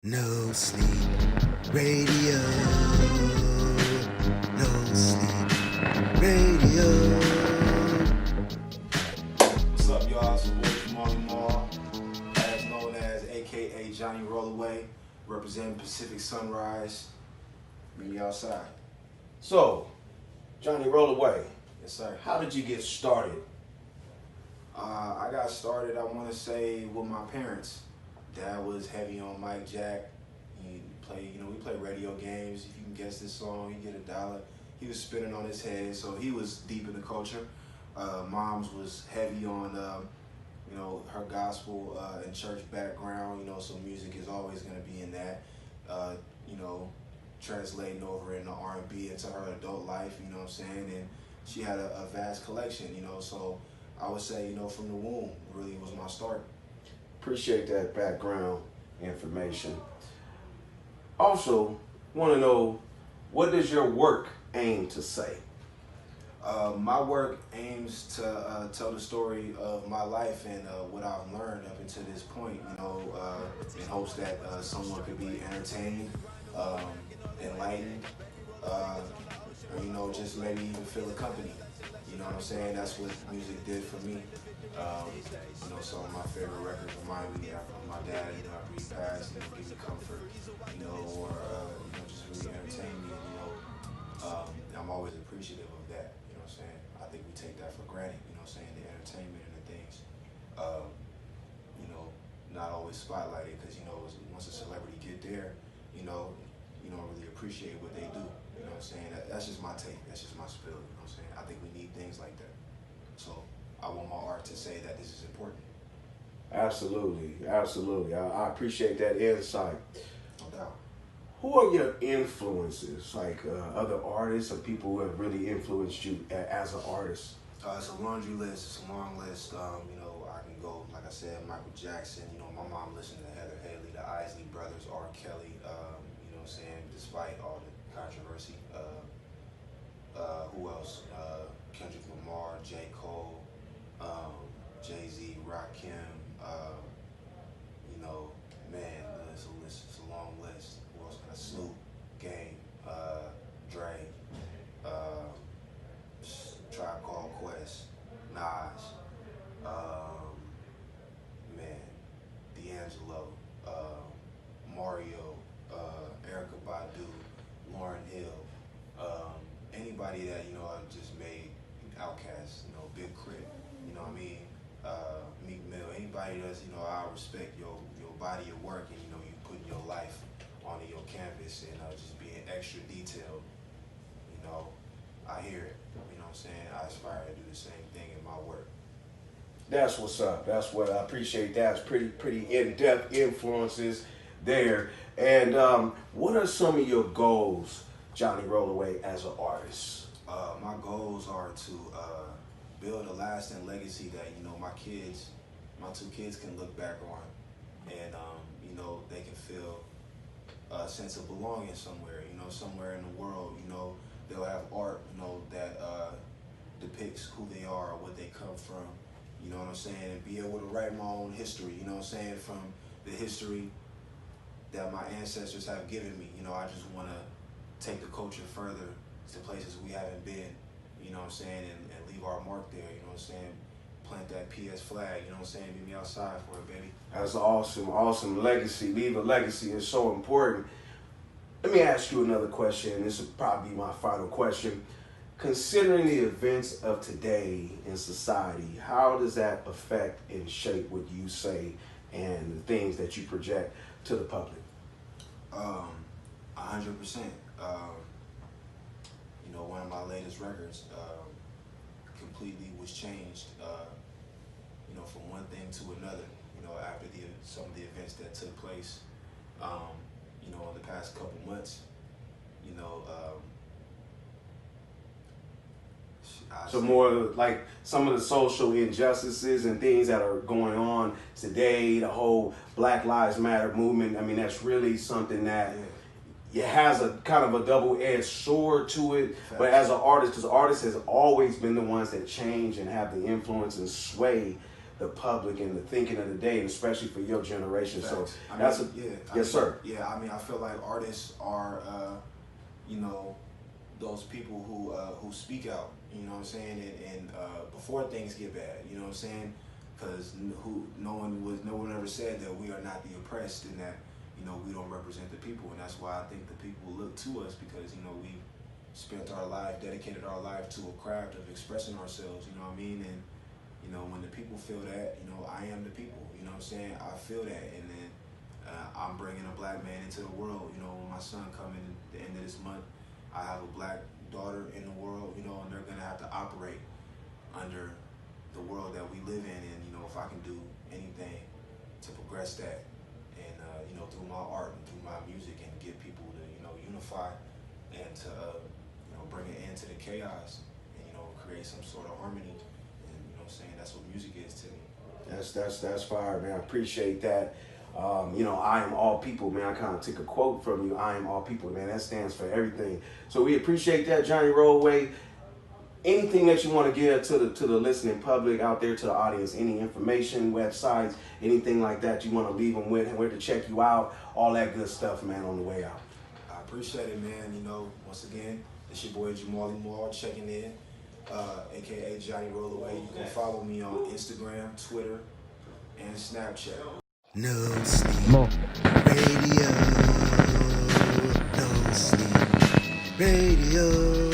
No sleep radio. No sleep radio. What's up, y'all? It's your boy Jamal Jamal, as known as AKA Johnny Rollaway, representing Pacific Sunrise. Meet me outside. So, Johnny Rollaway, Yes, sir. how did you get started? I got started, I want to say, with my parents. Dad was heavy on Mike Jack. He played, we play radio games. If you can guess this song, you get $1. He was spinning on his head, so he was deep in the culture. Mom's was heavy on, her gospel and church background. So music is always going to be in that. Translating over into R&B into her adult life. You know what I'm saying? And she had a vast collection. So I would say, from the womb really was my start. Appreciate that background information. Also, want to know, what does your work aim to say? My work aims to tell the story of my life and what I've learned up until this point, in hopes that someone could be entertained, enlightened, or, just maybe even feel a company. You know what I'm saying? That's what music did for me. Some of my favorite records remind me of my dad, after he passed, give me comfort, or just really entertain me, I'm always appreciative of that, I think we take that for granted, the entertainment and the things, not always spotlighted, because, once a celebrity get there, you don't really appreciate what they do, That's just my take, that's just my spill, I think we need things like that. So I want my art to say that this is important. Absolutely, absolutely. I appreciate that insight. No doubt. Who are your influences, like other artists or people who have really influenced you as an artist? It's a laundry list. It's a long list. I can go, like I said, Michael Jackson. My mom listened to Heather Haley, the Isley Brothers, R. Kelly. Despite all the controversy. Who else? Kendrick Lamar, J. Cole, Jay-Z, Rakim. Man, it's a list. It's a long list. Who else? Snoop, Game, Dre, Tribe Called Quest, Nas, D'Angelo, Mario, Erykah Badu, Lauryn Hill, anybody that just made Outkast, Big Crit, Meek Mill, anybody that's I respect your body of work and you putting your life onto your canvas and just being extra detailed. I hear it. I aspire to do the same thing in my work. That's what's up. That's what I appreciate. That's pretty in-depth influences there. And what are some of your goals, Johnny Rollaway, as an artist? My goals are to build a lasting legacy that my two kids can look back on, and they can feel a sense of belonging somewhere. Somewhere in the world. They'll have art. That depicts who they are, or what they come from. You know what I'm saying? And be able to write my own history. You know what I'm saying? From the history that my ancestors have given me. I just want to take the culture further to places we haven't been, you know what I'm saying, and leave our mark there, you know what I'm saying, plant that PS flag, you know what I'm saying, meet me outside for it, baby. That's awesome legacy. Leave a legacy is so important. Let me ask you another question. This will probably be my final question. Considering the events of today in society, how does that affect and shape what you say and the things that you project to the public? 100%. One of my latest records completely was changed, from one thing to another, after some of the events that took place, in the past couple months, So more like some of the social injustices and things that are going on today, the whole Black Lives Matter movement, that's really something that it has a kind of a double-edged sword to it. But as an artist, because artists has always been the ones that change and have the influence and sway the public and the thinking of the day, and especially for your generation. Facts. So I that's mean, yes, sir. Yeah, I mean, I feel like artists are, you know, those people who speak out. You know what I'm saying? And before things get bad, you know what I'm saying? Because no one ever said that we are not the oppressed and that, you know, we don't represent the people, and that's why I think the people look to us, because, you know, we spent our life, dedicated our life to a craft of expressing ourselves, you know what I mean? And, you know, when the people feel that, you know, I am the people, you know what I'm saying? I feel that, and then I'm bringing a black man into the world, you know, when my son coming at the end of this month, I have a black daughter in the world, you know, and they're gonna have to operate under the world that we live in, and, you know, if I can do anything to progress that, and, you know, through my art and through my music, and get people to, you know, unify and to, you know, bring an end to the chaos and, you know, create some sort of harmony. And, you know what I'm saying, that's what music is to me. That's fire, man. I appreciate that. You know, I am all people, man. I kind of took a quote from you. I am all people, man. That stands for everything. So we appreciate that, Johnny Rollaway. Anything that you want to give to the listening public out there, to the audience, any information, websites, anything like that you want to leave them with, and where to check you out, all that good stuff, man, on the way out. I appreciate it, man. You know, once again, it's your boy Jamali Moore checking in, aka Johnny Rollaway. You can follow me on Instagram, Twitter, and Snapchat. No sleep. Radio. No sleep. Radio.